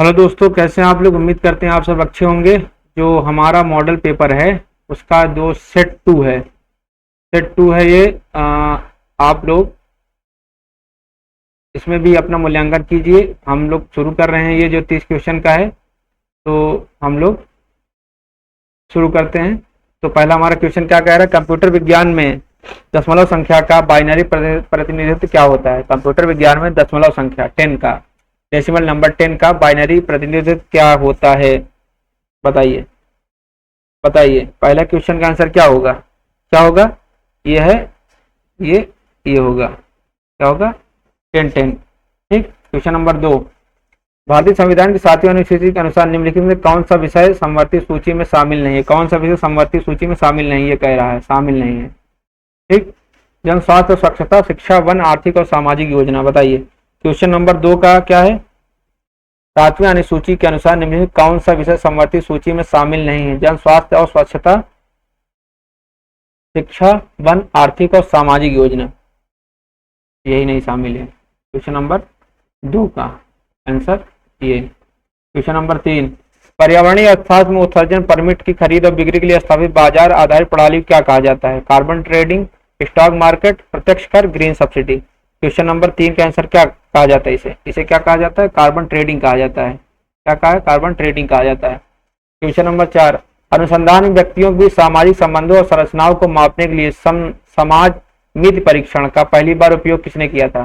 Hello दोस्तों, कैसे हैं आप लोग। उम्मीद करते हैं आप सब अच्छे होंगे। जो हमारा मॉडल पेपर है उसका जो सेट टू है ये आप लोग इसमें भी अपना मूल्यांकन कीजिए। हम लोग शुरू कर रहे हैं, ये जो 30 क्वेश्चन का है तो हम लोग शुरू करते हैं। तो पहला हमारा क्वेश्चन क्या कह रहा है, कंप्यूटर विज्ञान में दशमलव संख्या का बाइनरी प्रतिनिधित्व क्या होता है। कंप्यूटर विज्ञान में दशमलव संख्या 10 का, डेसिमल नंबर 10 का बाइनरी प्रतिनिधित्व क्या होता है, बताइए बताइए। पहला क्वेश्चन का आंसर क्या होगा, क्या होगा, ये है, ये होगा, क्या होगा, 10 10। ठीक। क्वेश्चन नंबर 2, भारतीय संविधान की 7वीं अनुसूची के अनुसार निम्नलिखित में कौन सा विषय समवर्ती सूची में शामिल नहीं है। कौन सा विषय समवर्ती सूची में शामिल नहीं है, कह रहा है, शामिल नहीं है। ठीक। जन स्वास्थ्य और स्वच्छता, शिक्षा, वन, आर्थिक और सामाजिक योजना, बताइए। क्वेश्चन नंबर 2 का क्या है, 7वीं अनुसूची के अनुसार निम्नलिखित कौन सा विषय समवर्ती सूची में शामिल नहीं है। जन स्वास्थ्य और स्वच्छता, शिक्षा, वन, आर्थिक और सामाजिक योजना, यही नहीं शामिल है। क्वेश्चन नंबर 2 का आंसर ये। क्वेश्चन नंबर 3, पर्यावरणीय अर्थशास्त्र में उत्सर्जन परमिट की खरीद और बिक्री के लिए स्थापित बाजार आधारित प्रणाली क्या कहा जाता है। कार्बन ट्रेडिंग, स्टॉक मार्केट, प्रत्यक्ष कर, ग्रीन सब्सिडी। क्वेश्चन नंबर 3 का आंसर क्या कहा जाता है, इसे क्या कहा जाता है, कार्बन ट्रेडिंग कहा जाता है। क्या कहा है, कार्बन ट्रेडिंग कहा जाता है। क्वेश्चन नंबर 4, अनुसंधान में व्यक्तियों के संसामाजिक संबंधों और संरचनाओं को मापने के लिए समाज मिति परीक्षण का पहली बार उपयोग किसने किया था।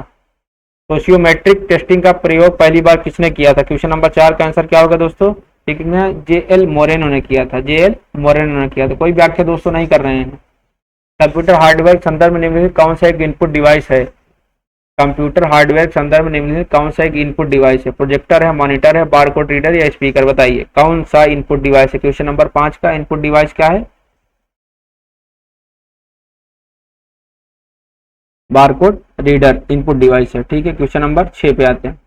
सोशियोमेट्रिक टेस्टिंग का प्रयोग पहली बार किसने किया था। क्वेश्चन नंबर 4 का आंसर क्या होगा दोस्तों, ठीक है, JL मोरेनो ने किया था, JL मोरेनो ने किया था। कोई व्याख्या दोस्तों नहीं कर रहे हैं। कंप्यूटर हार्डवेयर संदर्भ में निम्नलिखित कौन सा एक इनपुट डिवाइस है। कंप्यूटर हार्डवेयर संदर्भ में निम्नलिखित कौन सा एक इनपुट डिवाइस है। प्रोजेक्टर है, मॉनिटर है, बारकोड रीडर या स्पीकर, बताइए कौन सा इनपुट डिवाइस है। क्वेश्चन नंबर 5 का इनपुट डिवाइस क्या है, बारकोड रीडर इनपुट डिवाइस है। ठीक है। क्वेश्चन नंबर 6 पे आते हैं।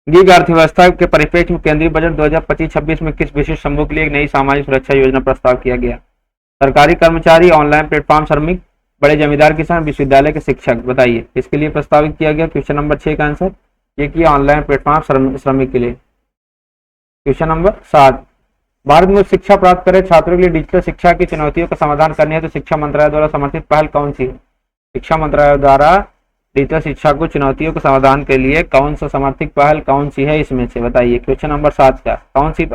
गिग अर्थव्यवस्था के परिप्रेक्ष्य में केंद्रीय बजट 2025-26 में किस विशिष्ट समूह के लिए एक नई सामाजिक सुरक्षा योजना प्रस्ताव किया गया। सरकारी कर्मचारी, ऑनलाइन प्लेटफॉर्म श्रमिक, बड़े जमींदार किसान, विश्वविद्यालय के शिक्षक, बताइए इसके लिए प्रस्तावित किया गया। क्वेश्चन नंबर 6 का आंसर ये किया, ऑनलाइन प्लेटफॉर्म श्रमिक के लिए। क्वेश्चन नंबर 7, भारत में शिक्षा प्राप्त करे छात्रों के लिए डिजिटल शिक्षा की चुनौतियों का समाधान करने है तो शिक्षा मंत्रालय द्वारा समर्थित पहल कौन सी है। शिक्षा मंत्रालय द्वारा डिजिटल शिक्षा को चुनौतियों के समाधान के लिए कौन सा समर्थित पहल कौन सी है, इसमें से बताइए। क्वेश्चन नंबर 7 का कौन सी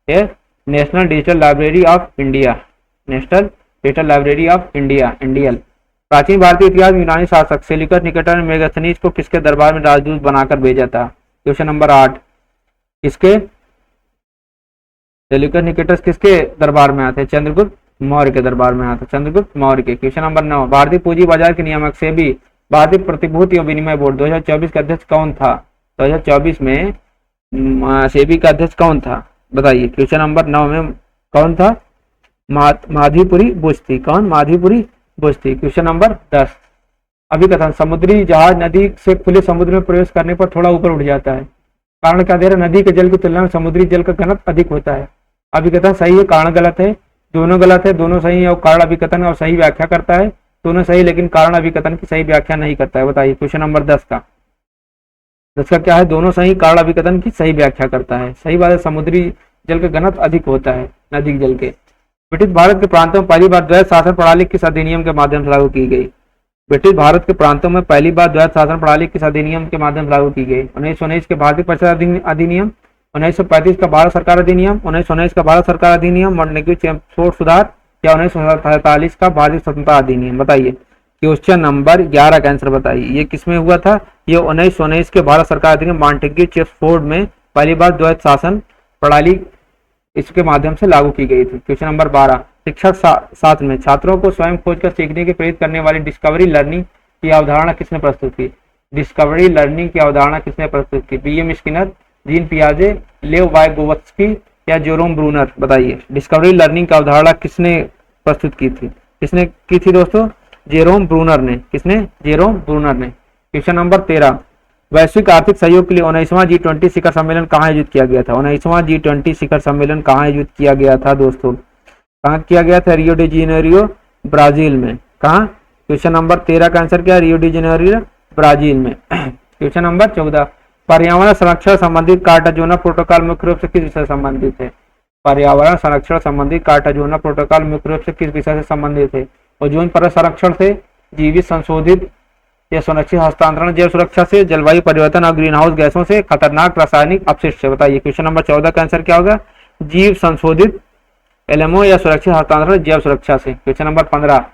है, national digital library of India, national digital library of India, इंडियल। प्राचीन भारतीय इतिहास में यूनानी शासक सेल्यूकस निकेटर ने मेगास्थनीज को किसके दरबार में राजदूत बनाकर भेजा था। क्वेश्चन नंबर 8, किसके, सेल्यूकस निकेटर किसके दरबार में आते हैं, चंद्रगुप्त मौर्य के दरबार में आते, चंद्रगुप्त मौर्य के। क्वेश्चन नंबर 9, भारतीय पूंजी बाजार के नियामक सेबी भारतीय प्रतिभूति और विनिमय बोर्ड 2024 का अध्यक्ष कौन था। 2024 में सेबी का अध्यक्ष कौन था, बताइए। क्वेश्चन नंबर 9 में कौन था, माधीपुरी बुश थी। कौन, माधीपुरी बुश थी। क्वेश्चन नंबर 10, अभिकथन, समुद्री जहाज नदी से खुले समुद्र में प्रवेश करने पर थोड़ा ऊपर उठ जाता है, कारण क्या दे रहा है, नदी के जल की तुलना में समुद्री जल का घनत्व अधिक होता है। अभिकथन सही है, कारण गलत है, दोनों गलत है, दोनों सही है। और कारण अभिकथन और सही व्याख्या करता है, दोनों सही, लेकिन कारण अभिकथन की सही व्याख्या नहीं करता है, बताइए। क्वेश्चन नंबर 10 का क्या है, दोनों सही, कारण अभिकथन की सही व्याख्या करता है। सही बात है, समुद्री जल का घनत्व अधिक होता है नदी जल के। ब्रिटिश भारत के प्रांतों में पहली बार द्वैध शासन प्रणाली किस अधिनियम के माध्यम से लागू की गई। ब्रिटिश भारत के प्रांतों में पहली बार द्वैध शासन प्रणाली किस अधिनियम के माध्यम से लागू की गई। 1919 के भारतीय परिषद अधिनियम, 1935 का भारत सरकार अधिनियम, 1919 का भारत सरकार अधिनियम, मॉडर्निटी सुधार, या 1947 का भारतीय स्वतंत्रता अधिनियम, बताइए। क्वेश्चन नंबर 11 का आंसर बताइए, ये किसमें हुआ था, ये 1919 के भारत सरकार अधिनियम मॉन्टेग्यू चेम्सफोर्ड में पहली बार द्वैध शासन प्रणाली इसके माध्यम से लागू की गई थी। क्वेश्चन नंबर 12, शिक्षक शास्त्र में छात्रों को स्वयं खोजकर सीखने की प्रेरित करने वाली डिस्कवरी लर्निंग की अवधारणा किसने प्रस्तुत की। डिस्कवरी लर्निंग की अवधारणा किसने प्रस्तुत की, BM स्किनर, जीन पियाजे, लेव वाइगोत्स्की या जेरोम ब्रूनर, बताइए। डिस्कवरी लर्निंग की अवधारणा किसने प्रस्तुत की थी, किसने की थी दोस्तों, जेरोम ब्रूनर ने। किसने, जेरोम ब्रूनर ने। क्वेश्चन नंबर 13, वैश्विक आर्थिक सहयोग के लिए 19वां G20 शिखर सम्मेलन कहाँ आयोजित किया गया था। 19वां G20 शिखर सम्मेलन कहाँ आयोजित किया गया था दोस्तों, कहाँ किया गया था, रियो डी जेनेरियो, ब्राजील में। कहाँ, क्वेश्चन नंबर 13 का आंसर क्या है, रियो डी जेनेरियो, ब्राजील में। क्वेश्चन नंबर 14, पर्यावरण संरक्षण संबंधित कार्टाजोना प्रोटोकॉल मुख्य रूप से किस विषय से संबंधित है? पर्यावरण संरक्षण संबंधित कार्टाजोना प्रोटोकॉल मुख्य रूप से किस विषय से संबंधित है? ओजोन परत संरक्षण से, जीवित संशोधित या सुरक्षित हस्तांतरण, जैव सुरक्षा से, जलवायु परिवर्तन और ग्रीन हाउस गैसों से, खतरनाक रासायनिक अपशिष्ट से। बताइए क्वेश्चन नंबर 14 का आंसर क्या होगा? जीव संशोधित, एलएमओ या सुरक्षित हस्तांतरण, जैव सुरक्षा से। क्वेश्चन नंबर 15,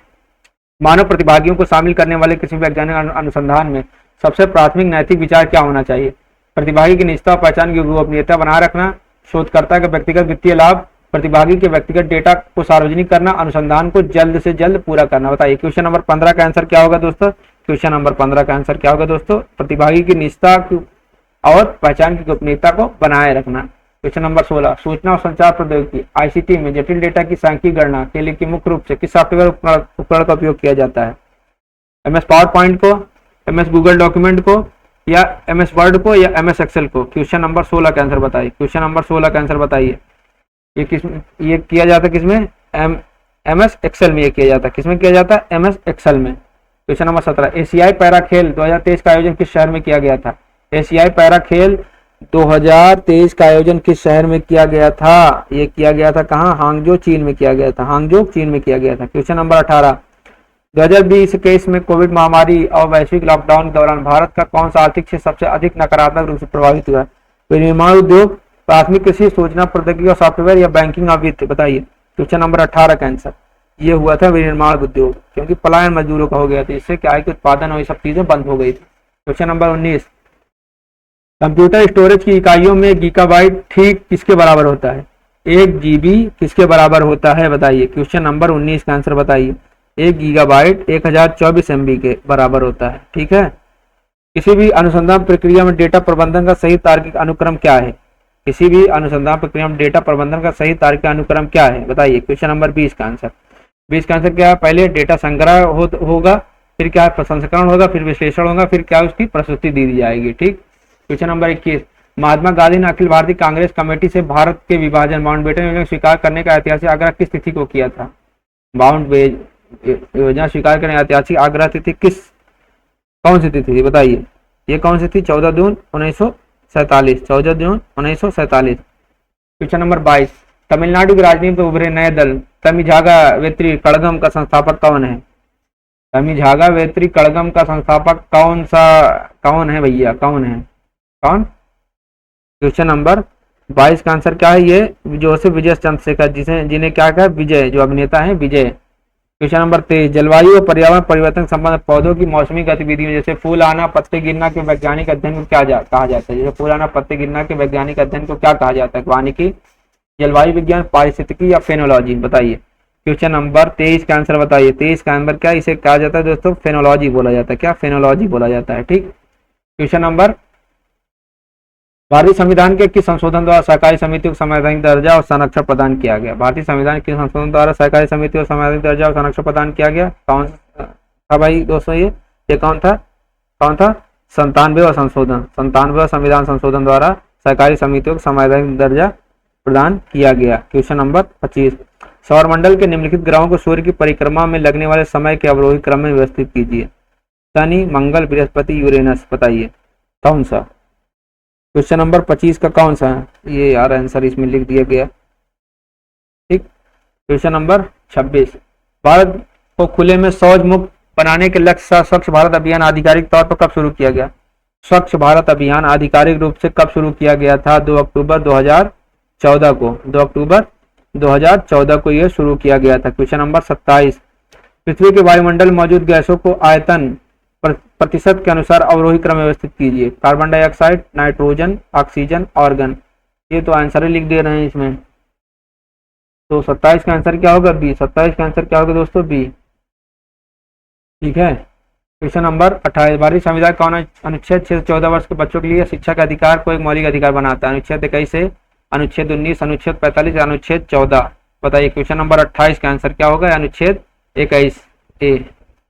मानव प्रतिभागियों को शामिल करने वाले किसी वैज्ञानिक अनुसंधान में सबसे प्राथमिक नैतिक विचार क्या होना चाहिए? प्रतिभागी की निजता और पहचान की गोपनीयता बनाए रखना, शोधकर्ता का व्यक्तिगत वित्तीय लाभ, प्रतिभागी के व्यक्तिगत डेटा को सार्वजनिक करना, अनुसंधान को जल्द से जल्द पूरा करना। बताइए क्वेश्चन नंबर 15 का आंसर क्या होगा दोस्तों? क्वेश्चन नंबर 15 का आंसर क्या होगा दोस्तों? प्रतिभागी की निजता और पहचान की गोपनीयता को बनाए रखना। क्वेश्चन नंबर 16, सूचना और संचार प्रौद्योगिकी आईसीटी में जटिल डेटा की सांख्यिक गणना के लिए मुख्य रूप से किस सॉफ्टवेयर उपकरण का उपयोग किया जाता है? एमएस पावर पॉइंट को, एमएस गूगल डॉक्यूमेंट को, या एमएस वर्ड को, या एमएस एक्सेल को? क्वेश्चन नंबर 16 का आंसर बताइए। क्वेश्चन नंबर 16 का आंसर बताइए। ये किया जाता है किसमें? एमएस एक्सेल में ये किया जाता है। किसमें किया जाता है? एमएस एक्सेल में। क्वेश्चन नंबर 17, एशियाई पैरा खेल 2023 का आयोजन किस शहर में किया गया था? एशियाई पैरा खेल 2023 का आयोजन किस शहर में किया गया था? ये किया गया था कहाँ? हांगजो चीन में किया गया था। हांगजो चीन में किया गया था। क्वेश्चन नंबर 18, 2020-21 में कोविड महामारी और वैश्विक लॉकडाउन के दौरान भारत का कौन सा आर्थिक क्षेत्र सबसे अधिक नकारात्मक रूप से प्रभावित हुआ? विनिर्माण उद्योग, प्राथमिक कृषि, सूचना प्रौद्योगिकी और सॉफ्टवेयर, या बैंकिंग और वित्त? बताइए क्वेश्चन नंबर 18 का आंसर ये हुआ था विनिर्माण उद्योग, क्योंकि पलायन मजदूरों का हो गया था। इससे क्या है कि उत्पादन और ये सब चीजें बंद हो गई थी। क्वेश्चन नंबर 19, कंप्यूटर स्टोरेज की इकाइयों में गीगाबाइट ठीक किसके बराबर होता है? 1 GB किसके बराबर होता है? बताइए क्वेश्चन नंबर 19 का आंसर बताइए। 1 गीगाबाइट 1024 MB के बराबर होता है। ठीक है। किसी भी अनुसंधान प्रक्रिया में डेटा प्रबंधन का सही तार्किक अनुक्रम क्या है? किसी भी अनुसंधान प्रक्रिया में डेटा प्रबंधन का सही तार्किक अनुक्रम क्या है? बताइए क्वेश्चन नंबर 20 का आंसर। 20 का आंसर क्या है? पहले डेटा संग्रह होगा, फिर क्या है प्रसंस्करण होगा, फिर विश्लेषण होगा, फिर क्या उसकी प्रस्तुति दी जाएगी। ठीक। क्वेश्चन नंबर 21, महात्मा गांधी ने अखिल भारतीय कांग्रेस कमेटी से भारत के विभाजन माउंटबेटन योजना स्वीकार करने का ऐतिहासिक आग्रह किस तिथि को किया था? माउंटबेटन योजना स्वीकार करने ऐतिहासिक आग्रह तिथि कौन सी तिथि? बताइए ये कौन सी थी? 14 जून 1947। 14 जून 1947। क्वेश्चन नंबर 22, तमिलनाडु की राजनीति में उभरे नए दल तमिझागा वेत्री कड़गम का संस्थापक कौन है? तमिझागा वेत्री कड़गम का संस्थापक कौन है भैया? कौन है? कौन? क्वेश्चन नंबर 22 का आंसर क्या है? ये जोसेफ विजय चंद्रशेखर, जिन्हें क्या कहा? विजय, जो अभिनेता है विजय। क्वेश्चन नंबर 23, जलवायु और पर्यावरण परिवर्तन संबंध पौधों की मौसमी गतिविधियों जैसे फूल आना, पत्ते गिरना के वैज्ञानिक अध्ययन को क्या कहा जाता है? जैसे फूल आना, पत्ते गिरना के वैज्ञानिक अध्ययन को क्या कहा जाता है? वानिकी, जलवायु विज्ञान, पारिस्थितिकी, या फेनोलॉजी? बताइए क्वेश्चन नंबर 23 का आंसर बताइए। 23 का आंसर क्या? इसे कहा जाता है दोस्तों फेनोलॉजी बोला जाता है। क्या? फेनोलॉजी बोला जाता है। ठीक। क्वेश्चन नंबर, भारतीय संविधान के किस संशोधन द्वारा सहकारी समितियों को संवैधानिक दर्जा और संरक्षण प्रदान किया गया? भारतीय संविधान के संशोधन द्वारा सहकारी समितियों को संवैधानिक दर्जा और संरक्षण प्रदान किया गया। कौन था भाई दोस्तों? ये कौन था? 97वां संशोधन। 97वां संविधान संशोधन द्वारा सहकारी समितियों को संवैधानिक दर्जा प्रदान किया गया। क्वेश्चन नंबर 25, सौरमंडल के निम्नलिखित ग्रहों को सूर्य की परिक्रमा में लगने वाले समय के अवरोही क्रम में व्यवस्थित कीजिए। शनि, मंगल, बृहस्पति, यूरेनस? बताइए कौन सा? क्वेश्चन नंबर 25 का कौन सा है? ये यार आंसर इसमें लिख दिया गया। ठीक। क्वेश्चन नंबर 26, भारत को खुले में शौच मुक्त बनाने के लक्ष्य से स्वच्छ भारत अभियान आधिकारिक तौर पर कब शुरू किया गया? स्वच्छ भारत अभियान आधिकारिक रूप से कब शुरू किया गया था? 2 अक्टूबर 2014 को। 2 अक्टूबर 2014 को यह शुरू किया गया था। क्वेश्चन नंबर 27, पृथ्वी के वायुमंडल मौजूद गैसों को आयतन प्रतिशत के अनुसार अवरोही क्रम में व्यवस्थित कीजिए। Carbon dioxide, nitrogen, oxygen, organ? ये तो आंसर ही लिख दे रहे हैं इसमें। तो 27 का आंसर क्या होगा? बी। 27 का आंसर क्या होगा दोस्तों? बी। ठीक है। क्वेश्चन नंबर 28, भारतीय संविधान कौन अनुच्छेद 6 से 14 वर्ष के बच्चों के लिए शिक्षा का अधिकार को एक मौलिक अधिकार बनाता है? अनुच्छेद 21 से अनुच्छेद 19, अनुच्छेद 45 या अनुच्छेद 14? बताइए क्वेश्चन नंबर 28 का आंसर क्या होगा? अनुच्छेद 21 ए।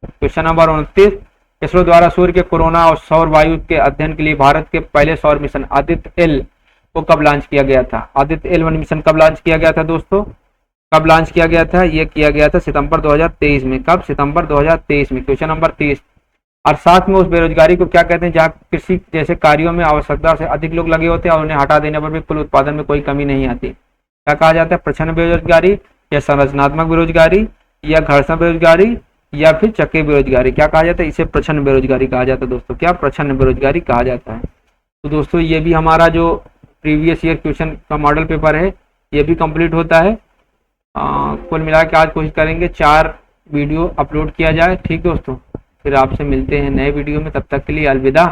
क्वेश्चन नंबर 29, इसरो द्वारा सूर्य के कोरोना और सौर वायु के अध्ययन के लिए भारत के पहले सौर मिशन आदित्य एल को कब लॉन्च किया गया था? आदित्य एल 1 मिशन कब लॉन्च किया गया था दोस्तों? कब लॉन्च किया गया था? ये किया गया था सितंबर 2023 में। कब? सितंबर 2023 में। क्वेश्चन नंबर 30, और साथ में उस बेरोजगारी को क्या कहते हैं जहाँ कृषि जैसे कार्यों में आवश्यकता से अधिक लोग लगे होते हैं और उन्हें हटा देने पर भी कुल उत्पादन में कोई कमी नहीं आती। क्या कहा जाता है, प्रच्छन्न बेरोजगारी या संरचनात्मक बेरोजगारी या घर्षण बेरोजगारी या फिर चक्रीय बेरोजगारी। क्या कहा जाता है, इसे प्रच्छन्न बेरोजगारी कहा जाता है दोस्तों। क्या प्रच्छन्न बेरोजगारी कहा जाता है। तो दोस्तों ये भी हमारा जो प्रीवियस ईयर क्वेश्चन का मॉडल पेपर है ये भी कंप्लीट होता है। कुल मिला के आज कोशिश करेंगे 4 वीडियो अपलोड किया जाए। ठीक दोस्तों, फिर आपसे मिलते हैं नए वीडियो में, तब तक के लिए अलविदा।